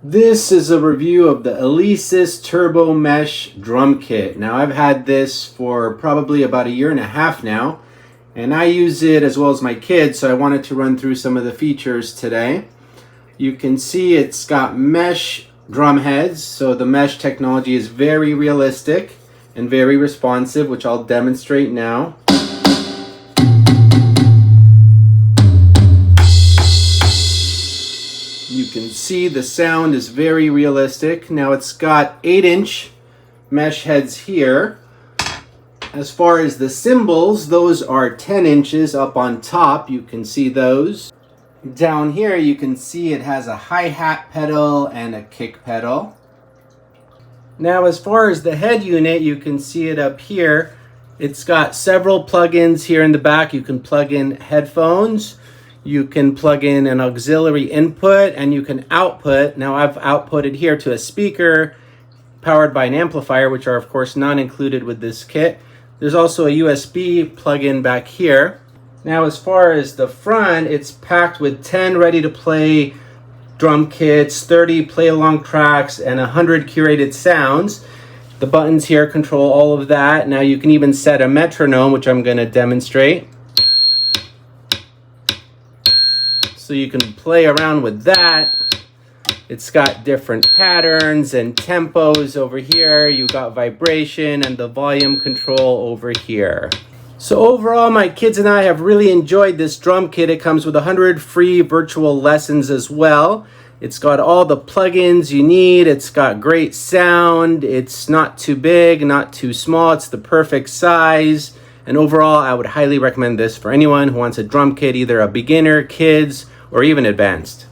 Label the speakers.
Speaker 1: This is a review of the Alesis Turbo Mesh drum kit. Now I've had this for probably about 1.5 years now, and I use it as well as my kids, so I wanted to run through some of the features today. You can see it's got mesh drum heads, so the mesh technology is very realistic and very responsive, which I'll demonstrate now. You can see the sound is very realistic. Now it's got 8-inch mesh heads here. As far as the cymbals, those are 10 inches up on top. You can see those. Down here you can see it has a hi-hat pedal and a kick pedal. Now as far as the head unit, you can see it up here. It's got several plugins here in the back. You can plug in headphones. You can plug in an auxiliary input, and you can output. Now I've outputted here to a speaker powered by an amplifier, which are of course not included with this kit. There's also a USB plug-in back here. Now as far as the front, it's packed with 10 ready-to-play drum kits, 30 play-along tracks, and 100 curated sounds. The buttons here control all of that. Now you can even set a metronome, which I'm going to demonstrate. So you can play around with that. It's got different patterns and tempos over here. You've got vibration and the volume control over here. So overall, my kids and I have really enjoyed this drum kit. It comes with 100 free virtual lessons as well. It's got all the plugins you need. It's got great sound. It's not too big, not too small. It's the perfect size. And overall, I would highly recommend this for anyone who wants a drum kit, either a beginner, kids, or even advanced.